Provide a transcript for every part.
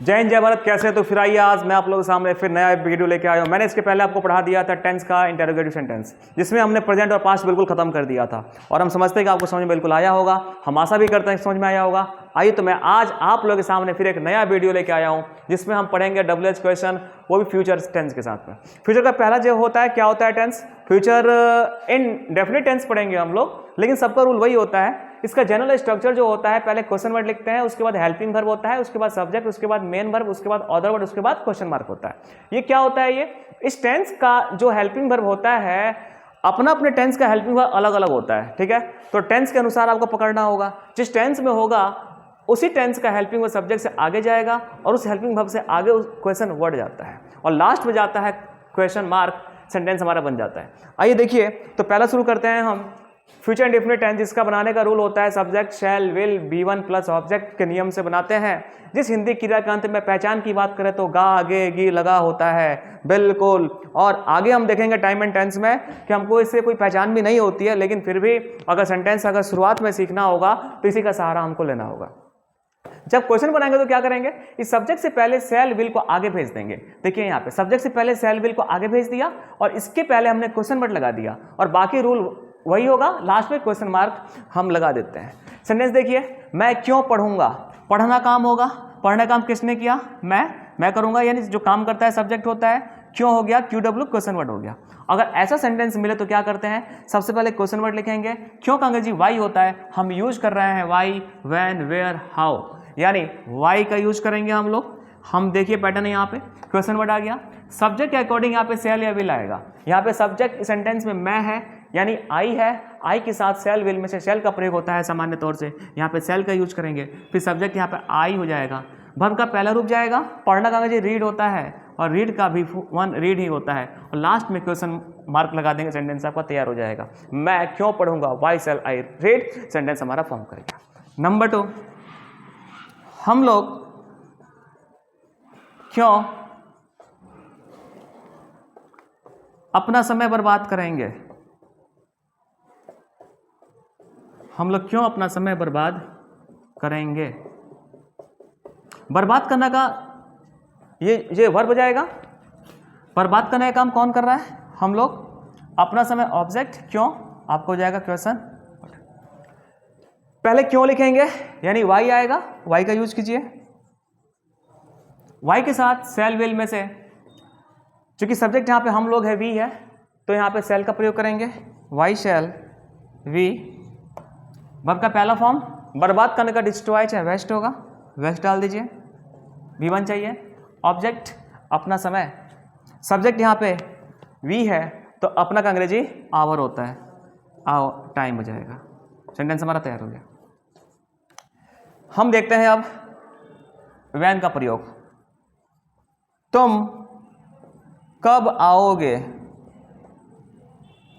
जय हिंद जय भारत। कैसे हैं? तो फिर आइए आज मैं आप लोगों के सामने फिर नया वीडियो लेके आया हूँ। मैंने इसके पहले आपको पढ़ा दिया था टेंस का इंटरोगेटिव सेंटेंस, जिसमें हमने प्रेजेंट और पास्ट बिल्कुल खत्म कर दिया था और हम समझते हैं कि आपको समझ में बिल्कुल आया होगा। हम आशा भी करते हैं समझ में आया होगा। आइए तो मैं आज आप लोगों के सामने फिर एक नया वीडियो लेके आया हूँ, जिसमें हम पढ़ेंगे WH क्वेश्चन, वो भी फ्यूचर टेंस के साथ में। फ्यूचर का पहला जो होता है, क्या होता है टेंस? फ्यूचर इंडेफिनिट टेंस पढ़ेंगे हम लोग, लेकिन सबका रूल वही होता है। इसका जनरल स्ट्रक्चर जो होता है, पहले क्वेश्चन वर्ड लिखते हैं, उसके बाद हेल्पिंग वर्ब होता है, उसके बाद सब्जेक्ट, उसके बाद मेन वर्ब, उसके बाद अदर वर्ड, उसके बाद क्वेश्चन मार्क होता है। ये क्या होता है? ये इस टेंस का जो हेल्पिंग वर्ब होता है, अपना अपने टेंस का हेल्पिंग वर्ब अलग अलग होता है, ठीक है। तो टेंस के अनुसार आपको पकड़ना होगा। जिस टेंस में होगा उसी टेंस का हेल्पिंग वर्ब सब्जेक्ट से आगे जाएगा और उस हेल्पिंग वर्ब से आगे उस क्वेश्चन वर्ड जाता है और लास्ट में जाता है क्वेश्चन मार्क, सेंटेंस हमारा बन जाता है। आइए देखिए, तो पहला शुरू करते हैं हम फ्यूचर इंडेफिनिट टेंस, जिसका बनाने का रूल होता है subject shell will B1 plus object के नियम से बनाते हैं। जिस हिंदी क्रिया के अंत में पहचान की बात करें तो गा गे गी लगा होता है, बिल्कुल। और आगे हम देखेंगे टाइम एंड टेंस में कि हमको इससे कोई पहचान भी नहीं होती है, लेकिन फिर भी अगर सेंटेंस अगर शुरुआत में सीखना होगा तो इसी का सहारा हमको लेना होगा। जब क्वेश्चन बनाएंगे तो क्या करेंगे? इस सब्जेक्ट से पहले सेल विल को आगे भेज देंगे। देखिए यहाँ पे सब्जेक्ट से पहले सेल विल को आगे भेज दिया और इसके पहले हमने क्वेश्चन वर्ड लगा दिया और बाकी रूल वही होगा, लास्ट में क्वेश्चन मार्क हम लगा देते हैं। सेंटेंस देखिए, मैं क्यों पढ़ूंगा। पढ़ना काम होगा, पढ़ना काम किसने किया? मैं करूंगा, यानी जो काम करता है सब्जेक्ट होता है। क्यों हो गया? QW क्वेश्चन वर्ड हो गया। अगर ऐसा सेंटेंस मिले तो क्या करते हैं? सबसे पहले क्वेश्चन वर्ड लिखेंगे। क्यों का अंग्रेजी वाई होता है, हम यूज कर रहे हैं वाई, व्हेन, वेयर, हाउ, यानी वाई का यूज करेंगे हम लोग। हम देखिए पैटर्न है, यहाँ पे क्वेश्चन वर्ड आ गया। सब्जेक्ट के अकॉर्डिंग यहाँ पे सेल या विल आएगा। यहाँ पे सब्जेक्ट सेंटेंस में मैं है, यानी आई है, आई के साथ सेल विल में से सेल का प्रयोग होता है सामान्य तौर से, यहाँ पे सेल का यूज करेंगे। फिर सब्जेक्ट यहाँ पे आई हो जाएगा। वर्ब का पहला रूप जाएगा। पढ़ना का अंग्रेजी रीड होता है और रीड का भी वन रीड ही होता है और लास्ट में क्वेश्चन मार्क लगा देंगे, सेंटेंस आपका तैयार हो जाएगा। मैं क्यों पढ़ूंगा, why shall I read, sentence हमारा फॉर्म करेगा। नंबर 2, हम लोग क्यों अपना समय बर्बाद करेंगे। हम लोग क्यों अपना समय बर्बाद करेंगे। बर्बाद करने का ये वर्ब जाएगा। बर्बाद करने का काम कौन कर रहा है? हम लोग। अपना समय ऑब्जेक्ट, क्यों आपको हो जाएगा क्वेश्चन। पहले क्यों लिखेंगे, यानी वाई आएगा, वाई का यूज कीजिए। वाई के साथ सेल विल में से, चूंकि सब्जेक्ट यहाँ पे हम लोग है, वी है, तो यहाँ पे सेल का प्रयोग करेंगे। Y cell we. वर्ब का पहला फॉर्म बर्बाद करने का डिस्ट्रॉय चाहे वेस्ट होगा, वेस्ट डाल दीजिए। V1 चाहिए। ऑब्जेक्ट अपना समय, सब्जेक्ट यहाँ पे वी है तो अपना का अंग्रेजी आवर होता है, आओ टाइम हो जाएगा। सेंटेंस हमारा तैयार हो गया। हम देखते हैं अब व्हेन का प्रयोग। तुम कब आओगे,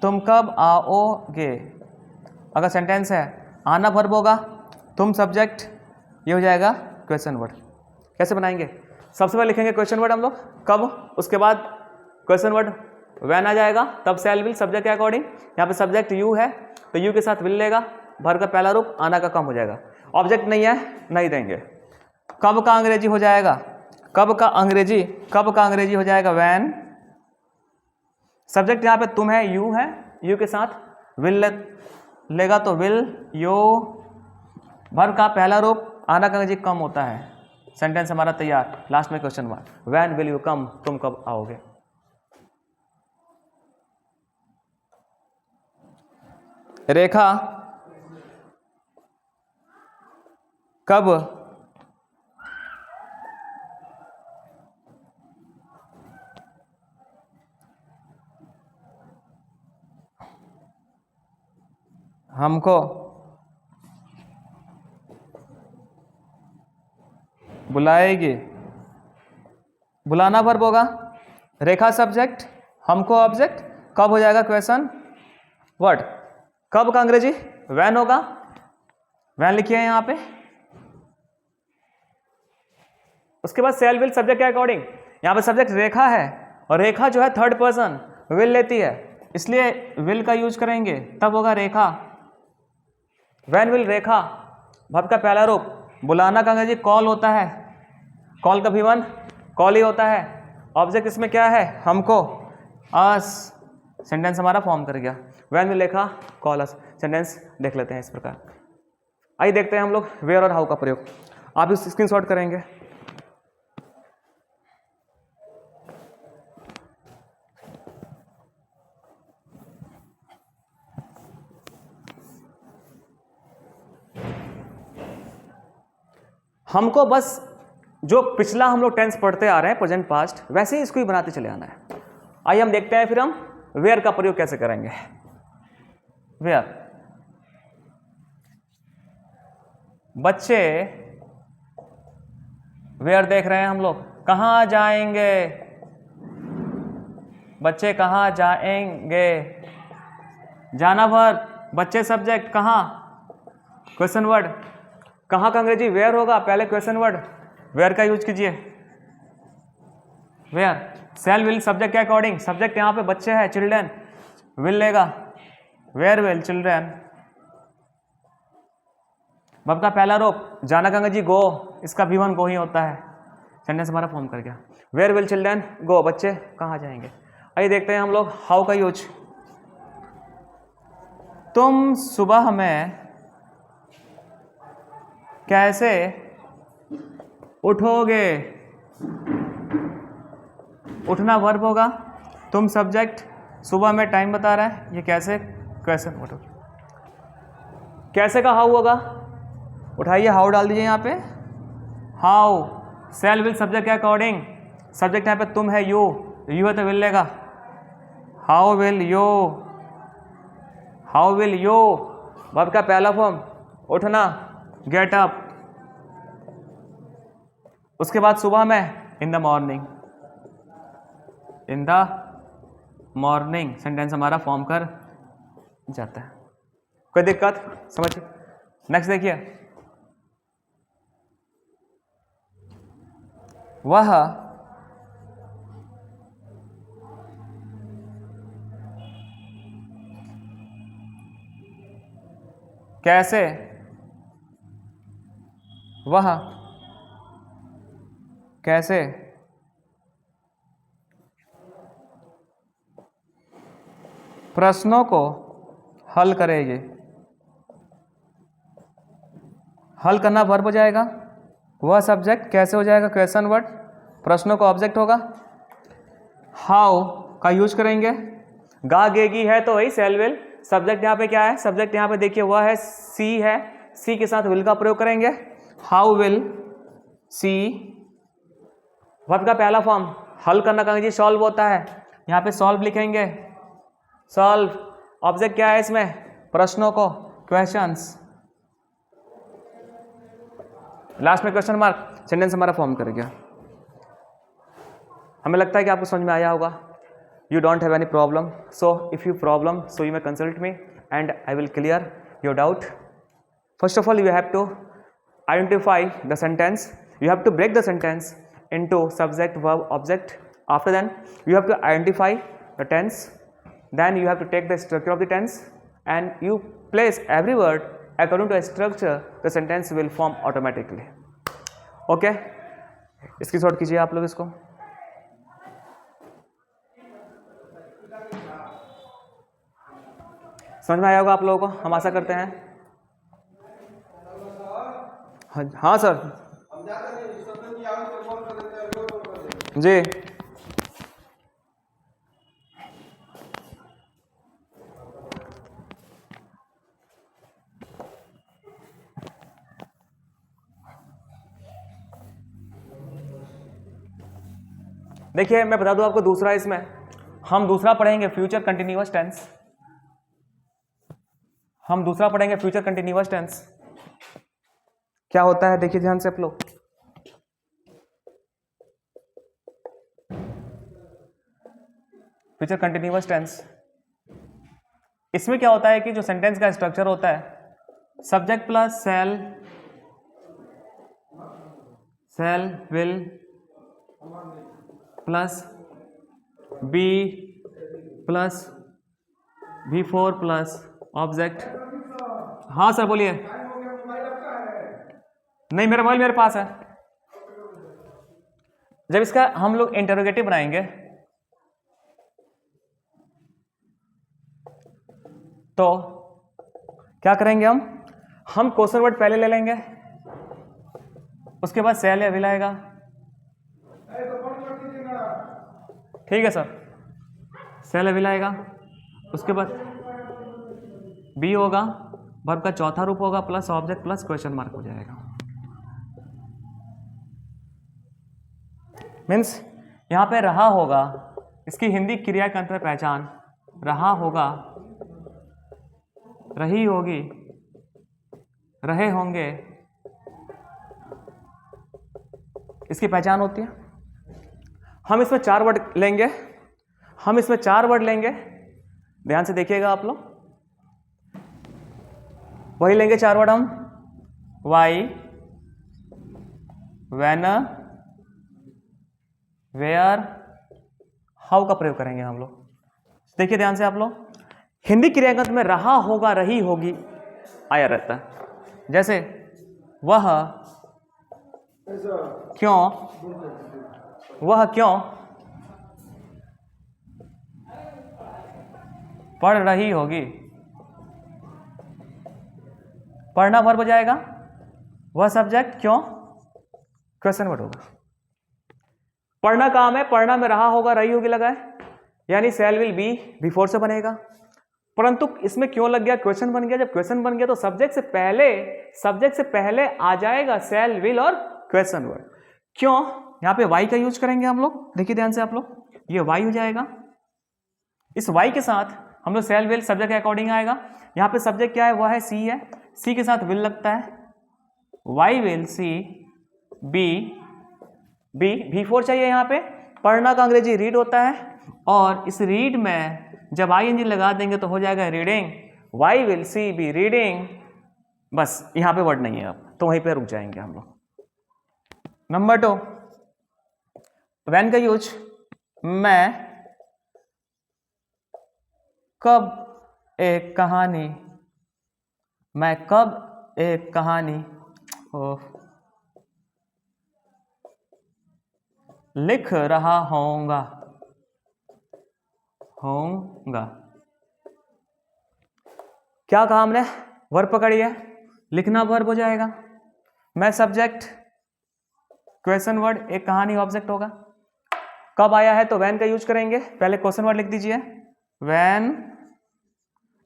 तुम कब आओगे। अगर सेंटेंस है, आना वर्ब होगा, तुम सब्जेक्ट, ये हो जाएगा क्वेश्चन वर्ड। कैसे बनाएंगे? सबसे पहले लिखेंगे क्वेश्चन वर्ड हम लोग कब, उसके बाद क्वेश्चन वर्ड व्हेन आ जाएगा, तब सेल विल सब्जेक्ट के अकॉर्डिंग। यहाँ पे सब्जेक्ट यू है तो यू के साथ विल लेगा, वर्ब का पहला रूप आना का कम हो जाएगा। ऑब्जेक्ट नहीं है, नहीं देंगे। कब का अंग्रेजी हो जाएगा, कब का अंग्रेजी हो जाएगा व्हेन। सब्जेक्ट यहाँ पे तुम है, यू के साथ विल लेगा तो विल यो। वर्ब का पहला रूप आना का अंग्रेजी कम होता है, सेंटेंस हमारा तैयार। लास्ट में question mark, when will you come, तुम कब आओगे। रेखा कब हमको बुलाएगी। बुलाना वर्ब होगा, रेखा सब्जेक्ट, हमको ऑब्जेक्ट, कब हो जाएगा क्वेश्चन वर्ड। कब का अंग्रेजी व्हेन होगा, व्हेन लिखिए यहाँ पे। उसके बाद सेल विल सब्जेक्ट के अकॉर्डिंग। यहाँ पे सब्जेक्ट रेखा है और रेखा जो है थर्ड पर्सन विल लेती है, इसलिए विल का यूज करेंगे, तब होगा Rekha. When will Rekha. Verb का पहला रूप, बुलाना का अंग्रेजी कॉल होता है, कॉल का V1 कॉल ही होता है, ऑब्जेक्ट इसमें क्या है, हमको, अस, सेंटेंस हमारा फॉर्म कर गया। व्हेन में लिखा कॉल अस, सेंटेंस देख लेते हैं इस प्रकार। आइए देखते हैं हम लोग वेयर और हाउ का प्रयोग। आप इस स्क्रीनशॉट करेंगे। हमको बस जो पिछला हम लोग टेंस पढ़ते आ रहे हैं प्रेजेंट पास्ट, वैसे ही इसको ही बनाते चले आना है। आइए हम देखते हैं फिर हम वेयर का प्रयोग कैसे करेंगे। वेयर, बच्चे वेयर देख रहे हैं हम लोग, कहाँ जाएंगे, बच्चे कहाँ जाएंगे, जाना वर्ब, बच्चे सब्जेक्ट, कहाँ क्वेश्चन वर्ड, कहाँ का अंग्रेजी वेयर होगा, पहले क्वेश्चन वर्ड, वेयर का यूज कीजिए। वेयर, सेल विल सब्जेक्ट के अकॉर्डिंग, सब्जेक्ट यहाँ पे बच्चे है, चिल्ड्रन, विल लेगा, वेयर विल चिल्ड्रन। वर्ब का पहला रूप, जाना का अंग्रेजी गो, इसका V1 गो ही होता है, सेंटेंस हमारा फॉर्म कर गया। वेयर विल चिल्ड्रन गो, बच्चे कहाँ जाएंगे। आइए देखते हैं हम लोग हाउ का यूज। तुम सुबह में कैसे उठोगे, उठना वर्ब होगा, तुम सब्जेक्ट, सुबह में टाइम बता रहा है, ये कैसे क्वेश्चन उठोगे। कैसे का हाउ होगा, उठाइए हाउ डाल दीजिए यहाँ पे, हाउ, सेल विल सब्जेक्ट के अकॉर्डिंग, सब्जेक्ट यहाँ पे तुम है, यू है तो विल लेगा, how will you, how will you, verb का पहला फॉर्म उठना, गेट अप, उसके बाद सुबह में in the morning, in the morning, sentence हमारा फॉर्म कर जाता है। कोई दिक्कत समझिए। नेक्स्ट देखिए, वह कैसे, वह कैसे प्रश्नों को हल करेंगे, हल करना वर्ब हो जाएगा, वह सब्जेक्ट कैसे हो जाएगा क्वेश्चन वर्ड, प्रश्नों का ऑब्जेक्ट होगा। हाउ का यूज करेंगे, गा गेगी है तो वही सेल विल, सब्जेक्ट यहाँ पे क्या है, सब्जेक्ट यहाँ पे देखिए वह है, सी है, सी के साथ विल का प्रयोग करेंगे, हाउ विल सी, वर्ब का पहला फॉर्म हल करना का जी सॉल्व होता है, यहाँ पे सॉल्व लिखेंगे, सॉल्व, ऑब्जेक्ट क्या है इसमें, प्रश्नों को, क्वेश्चंस, लास्ट में क्वेश्चन मार्क, सेंटेंस हमारा फॉर्म कर गया। हमें लगता है कि आपको समझ में आया होगा। You don't have any problem, so if you problem so you may consult me and I will clear your doubt. First of all you have to identify the sentence, you have to break the sentence into subject, verb, object. After then you have to identify the tense, then you have to take the structure of the tense and you place every word according to a structure, the sentence will form automatically. Okay, इसकी short कीजिए आप लोग इसको। समझ में आया होगा आप लोगों को, हम आशा करते हैं। हाँ सर जी, देखिए मैं बता दूं आपको, दूसरा इसमें हम दूसरा पढ़ेंगे फ्यूचर कंटिन्यूअस टेंस, हम दूसरा पढ़ेंगे फ्यूचर कंटिन्यूअस टेंस। क्या होता है देखिए ध्यान से आप लोग, फ्यूचर कंटिन्यूअस टेंस, इसमें क्या होता है कि जो सेंटेंस का स्ट्रक्चर होता है, subject plus shall, shall will plus be plus V4 plus object. हाँ सर बोलिए। नहीं मेरा मोबाइल मेरे पास है। जब इसका हम लोग इंटरोगेटिव बनाएंगे तो क्या करेंगे, हम क्वेश्चन वर्ड पहले ले लेंगे, उसके बाद सेल या विल आएगा। ठीक है सर, सेल या विल आएगा, उसके बाद बी होगा, वर्ब का चौथा रूप होगा, plus object plus question mark हो जाएगा। मीन्स यहां पे रहा होगा, इसकी हिंदी क्रिया के अंत में पहचान, रहा होगा, रही होगी, रहे होंगे, इसकी पहचान होती है। हम इसमें 4 वर्ड लेंगे, ध्यान से देखिएगा आप लोग, वही लेंगे 4 वर्ड हम, वाई, व्हेन, वेयर, हाउ का प्रयोग करेंगे हम लोग। देखिए ध्यान से आप लोग, हिंदी क्रियागत में रहा होगा, रही होगी आया रहता है। जैसे वह क्यों, वह क्यों पढ़ रही होगी, पढ़ना वर्ब हो जाएगा, वह सब्जेक्ट, क्यों क्वेश्चन वर्ड होगा। पढ़ना काम है, पढ़ना में रहा होगा, रही होगी लगा है, यानी सेल विल बी बिफोर से बनेगा, परंतु इसमें क्यों लग गया, क्वेश्चन बन गया। जब क्वेश्चन बन गया तो सब्जेक्ट से पहले आ जाएगा सेल विल और क्वेश्चन वर्ड। क्यों, यहां पे वाई का यूज करेंगे हम लोग, देखिए ध्यान से आप लोग, ये वाई हो जाएगा, इस वाई के साथ हम लोग सेल विल सब्जेक्ट के अकॉर्डिंग आएगा। यहां पे सब्जेक्ट क्या है, वह है सी है, सी के साथ विल लगता है, why will she be, V four चाहिए यहाँ पे। पढ़ना का अंग्रेजी रीड होता है, और इस रीड में जब आई एन जी लगा देंगे तो हो जाएगा reading, why will she be reading. बस यहाँ पे वर्ड नहीं है अब, तो वहीं पे रुक जाएंगे हम लोग। नंबर 2, व्हेन का यूज, मैं कब एक कहानी, मैं कब एक कहानी लिख रहा होऊंगा, क्या कहा हमने, वर्ब पकड़िए, लिखना वर्ब हो जाएगा, मैं सब्जेक्ट, क्वेश्चन वर्ड, एक कहानी ऑब्जेक्ट होगा। कब आया है तो व्हेन का यूज करेंगे, पहले क्वेश्चन वर्ड लिख दीजिए व्हेन,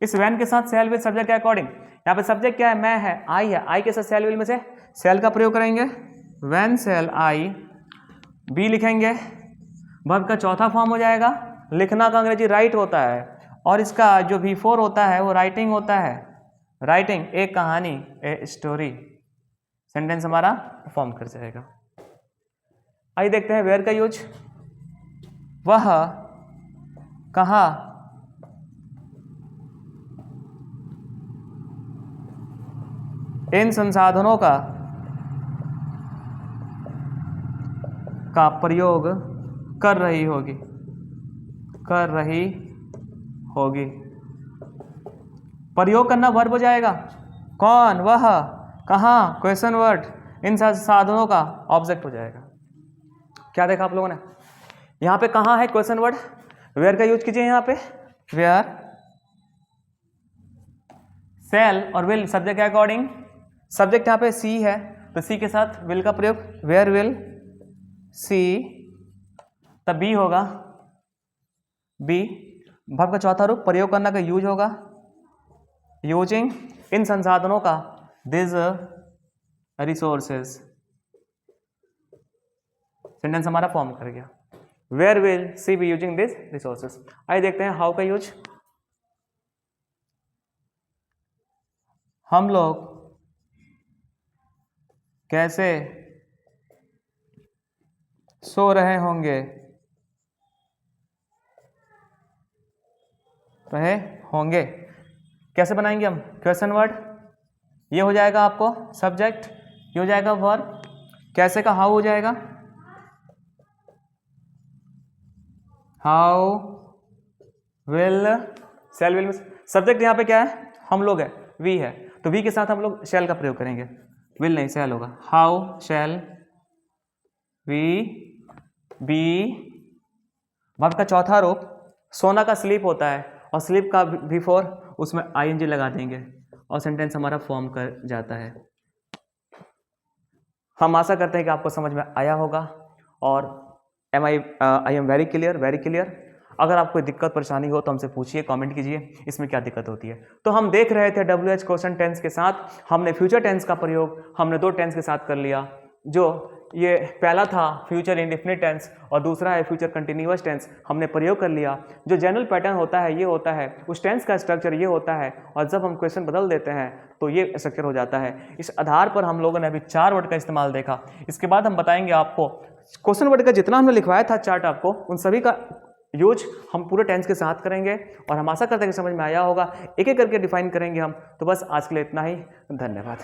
इस व्हेन के साथ सेल विल सब्जेक्ट के अकॉर्डिंग, यहाँ पे सब्जेक्ट क्या है, मैं है, आई है, आई के साथ सेल विल में से सेल का प्रयोग करेंगे, व्हेन सेल आई, बी लिखेंगे, वर्ब का चौथा फॉर्म हो जाएगा, लिखना का अंग्रेजी राइट होता है, और इसका जो बिफोर होता है वो राइटिंग होता है, राइटिंग, एक कहानी, ए स्टोरी, सेंटेंस हमारा फॉर्म कर जाएगा। आइए देखते हैं वेयर का यूज, वह कहाँ इन संसाधनों का प्रयोग कर रही होगी, प्रयोग करना वर्ब हो जाएगा, कौन, वह, कहाँ, क्वेश्चन वर्ड, इन साधनों का ऑब्जेक्ट हो जाएगा। क्या देखा आप लोगों ने, यहाँ पे कहाँ है क्वेश्चन वर्ड, वेयर का यूज कीजिए, यहाँ पे वेयर, सेल और विल सब्जेक्ट के अकॉर्डिंग, सब्जेक्ट यहाँ पे सी है तो सी के साथ विल का प्रयोग, वेयर विल सी, तब बी होगा, बी, वर्ब का चौथा रूप, प्रयोग करना का यूज होगा, यूजिंग, इन संसाधनों का, दिस रिसोर्सेज, सेंटेंस हमारा फॉर्म कर गया, where will she be using this resources. आइए देखते हैं हाउ का यूज, हम लोग कैसे सो रहे होंगे, कैसे बनाएंगे हम, क्वेश्चन वर्ड, ये हो जाएगा आपको सब्जेक्ट, ये हो जाएगा वर्ब, कैसे का हाउ हो जाएगा, how will, shall will, subject यहाँ पे क्या है, हम लोग है, वी है, तो वी के साथ हम लोग शैल का प्रयोग करेंगे, विल नहीं सेल होगा, how shall we be, verb का चौथा रूप सोना का स्लीप होता है और स्लीप का बिफोर उसमें आईएनजी लगा देंगे और सेंटेंस हमारा फॉर्म कर जाता है। हम आशा करते हैं कि आपको समझ में आया होगा और आई एम वेरी क्लियर। अगर आपको दिक्कत परेशानी हो तो हमसे पूछिए, कमेंट कीजिए इसमें क्या दिक्कत होती है। तो हम देख रहे थे WH क्वेश्चन टेंस के साथ हमने फ्यूचर टेंस का प्रयोग हमने दो टेंस के साथ कर लिया, जो ये पहला था फ्यूचर इंडेफिनिट टेंस और दूसरा है फ्यूचर कंटिन्यूअस टेंस, हमने प्रयोग कर लिया। जो जनरल पैटर्न होता है ये होता है, उस टेंस का स्ट्रक्चर ये होता है और जब हम क्वेश्चन बदल देते हैं तो ये स्ट्रक्चर हो जाता है। इस आधार पर हम लोगों ने अभी 4 वर्ड का इस्तेमाल देखा। इसके बाद हम बताएंगे आपको क्वेश्चन वर्ड का जितना हमने लिखवाया था चार्ट आपको, उन सभी का यूज हम पूरे टेंस के साथ करेंगे और हम आशा करते हैं कि समझ में आया होगा। एक एक करके डिफाइन करेंगे हम। तो बस आज के लिए इतना ही, धन्यवाद।